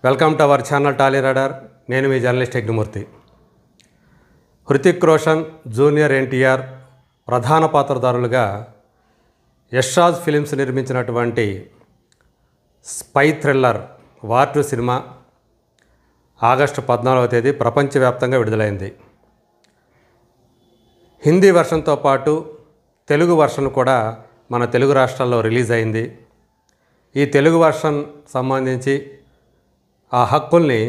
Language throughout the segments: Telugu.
Welcome to our channel Tolly radar. నేను మీ journalist Yagnamurthy. Hrithik Roshan, junior NTR ప్రధాన పాత్రధారులుగా యష్రాజ్ ఫిలిమ్స్ నిర్మించినటువంటి spy thriller War 2 cinema August 14వ తేదీ ప్రపంచవ్యాప్తంగా విడుదలైంది. హిందీ వెర్షన్తో పాటు తెలుగు వెర్షన్ కూడా మన తెలుగు రాష్ట్రాల్లో రిలీజ్ అయింది. ఈ తెలుగు వెర్షన్ సంబంధించి ఆ హక్కుల్ని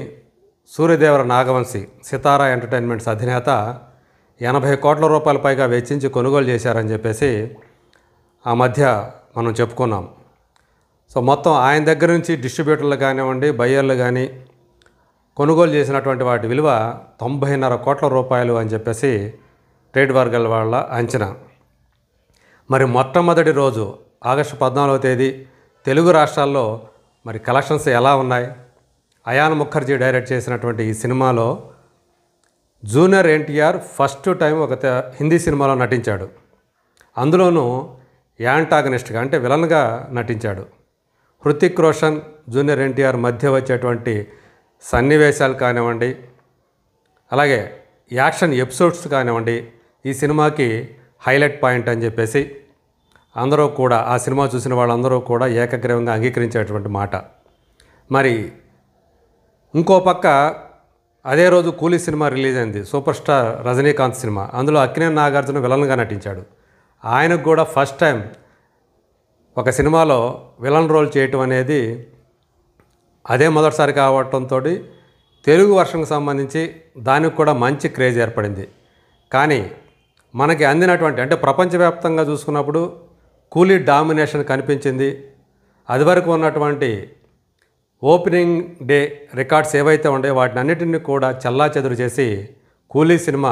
సూర్యదేవర నాగవంశి సితారా ఎంటర్టైన్మెంట్స్ అధినేత 80 కోట్ల రూపాయల పైగా వెచ్చించి కొనుగోలు చేశారని చెప్పేసి ఆ మధ్య మనం చెప్పుకున్నాం. సో మొత్తం ఆయన దగ్గర నుంచి డిస్ట్రిబ్యూటర్లు కానివ్వండి, బయ్యర్లు కానీ కొనుగోలు చేసినటువంటి వాటి విలువ 90.5 కోట్ల రూపాయలు అని చెప్పేసి ట్రేడ్ వర్గాల వాళ్ళ అంచనా. మరి మొట్టమొదటి రోజు ఆగస్టు 14వ తేదీ తెలుగు రాష్ట్రాల్లో మరి కలెక్షన్స్ ఎలా ఉన్నాయి? అయాన్ ముఖర్జీ డైరెక్ట్ చేసినటువంటి ఈ సినిమాలో జూనియర్ ఎన్టీఆర్ ఫస్ట్ టైం ఒక హిందీ సినిమాలో నటించాడు. అందులోనూ యాంటాగనిస్ట్గా అంటే విలన్గా నటించాడు. హృతిక్ రోషన్, జూనియర్ ఎన్టీఆర్ మధ్య వచ్చేటువంటి సన్నివేశాలు కానివ్వండి, అలాగే యాక్షన్ ఎపిసోడ్స్ కానివ్వండి, ఈ సినిమాకి హైలైట్ పాయింట్ అని చెప్పేసి అందరూ కూడా, ఆ సినిమా చూసిన వాళ్ళందరూ కూడా ఏకగ్రీవంగా అంగీకరించేటువంటి మాట. మరి ఇంకో పక్క అదే రోజు కూలీ సినిమా రిలీజ్ అయింది, సూపర్ స్టార్ రజనీకాంత్ సినిమా. అందులో అక్కినేని నాగార్జున విలన్గా నటించాడు. ఆయనకు కూడా ఫస్ట్ టైం ఒక సినిమాలో విలన్ రోల్ చేయటం అనేది అదే మొదటిసారి కావడంతో తెలుగు వర్షన్కి సంబంధించి దానికి కూడా మంచి క్రేజ్ ఏర్పడింది. కానీ మనకి అందినటువంటి అంటే ప్రపంచవ్యాప్తంగా చూసుకున్నప్పుడు కూలీ డామినేషన్ కనిపించింది. అది వరకు ఉన్నటువంటి ఓపెనింగ్ డే రికార్డ్స్ ఏవైతే ఉన్నాయో వాటిని అన్నిటిని కూడా చెల్లాచెదురు చేసి కూలీ సినిమా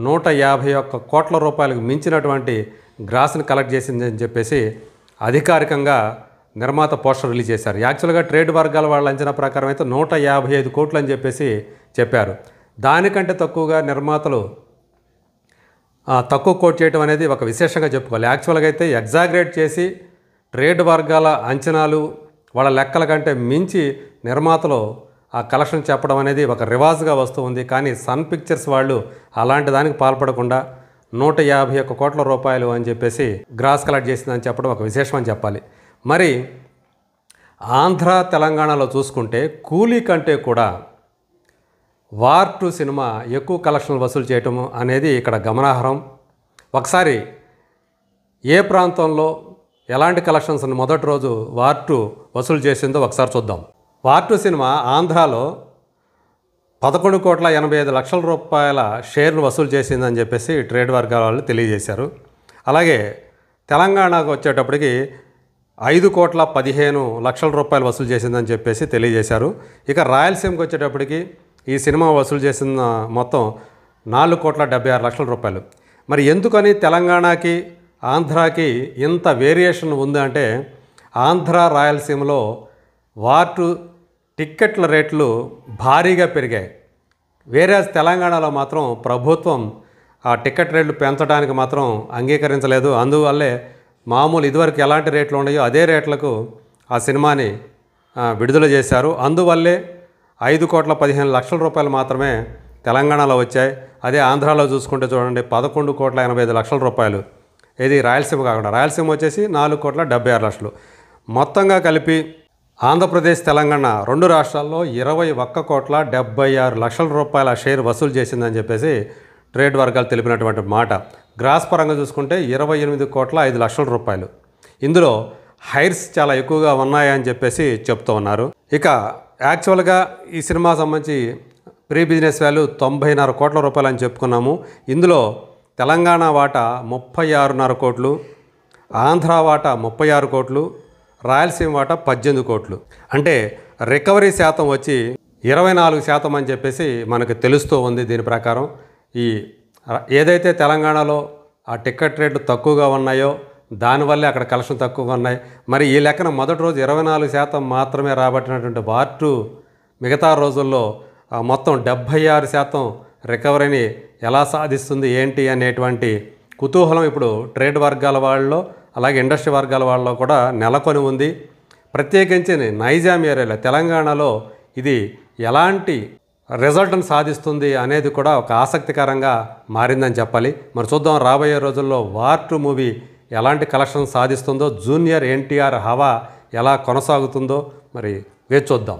151 కోట్ల రూపాయలకు మించినటువంటి గ్రాస్ని కలెక్ట్ చేసిందని చెప్పేసి అధికారికంగా నిర్మాత పోస్టర్ రిలీజ్ చేశారు. యాక్చువల్గా ట్రేడ్ వర్గాల వాళ్ళ అంచనా ప్రకారం అయితే 155 కోట్లు అని చెప్పేసి చెప్పారు. దానికంటే తక్కువగా నిర్మాతలు తక్కువ కోట్ చేయడం అనేది ఒక విశేషంగా చెప్పుకోవాలి. యాక్చువల్గా అయితే ఎగ్జాగరేట్ చేసి ట్రేడ్ వర్గాల అంచనాలు వాళ్ళ లెక్కల కంటే మించి నిర్మాతలు ఆ కలెక్షన్ చెప్పడం అనేది ఒక రివాజ్గా వస్తూ ఉంది. కానీ సన్ పిక్చర్స్ వాళ్ళు అలాంటి దానికి పాల్పడకుండా 151 కోట్ల రూపాయలు అని చెప్పేసి గ్రాస్ కలెక్ట్ చేసిందని చెప్పడం ఒక విశేషం అని చెప్పాలి. మరి ఆంధ్ర, తెలంగాణలో చూసుకుంటే కూలీ కంటే కూడా వార్ 2 సినిమా ఎక్కువ కలెక్షన్లు వసూలు చేయటం అనేది ఇక్కడ గమనార్హం. ఒకసారి ఏ ప్రాంతంలో ఎలాంటి కలెక్షన్స్ మొదటి రోజు వార్ 2 వసూలు చేసిందో ఒకసారి చూద్దాం. వార్ 2 సినిమా ఆంధ్రాలో 11,85,00,000 రూపాయల షేర్ను వసూలు చేసిందని చెప్పేసి ట్రేడ్ వర్గాల వాళ్ళు తెలియజేశారు. అలాగే తెలంగాణకు వచ్చేటప్పటికి 5,15,00,000 రూపాయలు వసూలు చేసిందని చెప్పేసి తెలియజేశారు. ఇక రాయలసీమకు వచ్చేటప్పటికి ఈ సినిమా వసూలు చేసిన మొత్తం 4,76,00,000 రూపాయలు. మరి ఎందుకని తెలంగాణకి, ఆంధ్రాకి ఇంత వేరియేషన్ ఉంది అంటే, ఆంధ్ర, రాయలసీమలో వార్ 2 టిక్కెట్ల రేట్లు భారీగా పెరిగాయి. వేరే తెలంగాణలో మాత్రం ప్రభుత్వం ఆ టికెట్ రేట్లు పెంచడానికి మాత్రం అంగీకరించలేదు. అందువల్లే మామూలు ఇదివరకు ఎలాంటి రేట్లు ఉన్నాయో అదే రేట్లకు ఆ సినిమాని విడుదల చేశారు. అందువల్లే 5,15,00,000 రూపాయలు మాత్రమే తెలంగాణలో వచ్చాయి. అదే ఆంధ్రాలో చూసుకుంటే చూడండి 11,85,00,000 రూపాయలు. ఇది రాయలసీమ కాకుండా, రాయలసీమ వచ్చేసి 4,76,00,000. మొత్తంగా కలిపి ఆంధ్రప్రదేశ్, తెలంగాణ 2 రాష్ట్రాల్లో 21,76,00,000 రూపాయల షేర్ వసూలు చేసిందని చెప్పేసి ట్రేడ్ వర్గాలు తెలిపినటువంటి మాట. గ్రాస్ పరంగా చూసుకుంటే 28,05,00,000 రూపాయలు. ఇందులో హైర్స్ చాలా ఎక్కువగా ఉన్నాయని చెప్పేసి చెప్తూ ఉన్నారు. ఇక యాక్చువల్గా ఈ సినిమా సంబంధించి ప్రీ బిజినెస్ వాల్యూ 90.5 కోట్ల రూపాయలు అని చెప్పుకున్నాము. ఇందులో తెలంగాణ వాటా 36.5 కోట్లు, ఆంధ్ర వాటా 36 కోట్లు, రాయలసీమ వాటా 18 కోట్లు. అంటే రికవరీ శాతం వచ్చి 24% అని చెప్పేసి మనకు తెలుస్తూ ఉంది. దీని ప్రకారం ఈ ఏదైతే తెలంగాణలో ఆ టికెట్ రేట్లు తక్కువగా ఉన్నాయో దానివల్లే అక్కడ కలెక్షన్ తక్కువగా ఉన్నాయి. మరి ఈ లెక్కన మొదటి రోజు 24% మాత్రమే రాబట్టినటువంటి వార్ 2 మిగతా రోజుల్లో మొత్తం 76% రికవరీని ఎలా సాధిస్తుంది ఏంటి అనేటువంటి కుతూహలం ఇప్పుడు ట్రేడ్ వర్గాల వాళ్ళలో, అలాగే ఇండస్ట్రీ వర్గాల వాళ్ళలో కూడా నెలకొని ఉంది. ప్రత్యేకించి నైజాం ఏరియాలో తెలంగాణలో ఇది ఎలాంటి రిజల్ట్ని సాధిస్తుంది అనేది కూడా ఒక ఆసక్తికరంగా మారిందని చెప్పాలి. మరి చూద్దాం రాబోయే రోజుల్లో వార్ 2 మూవీ ఎలాంటి కలెక్షన్ సాధిస్తుందో, జూనియర్ ఎన్టీఆర్ హవా ఎలా కొనసాగుతుందో మరి వేచి చూద్దాం.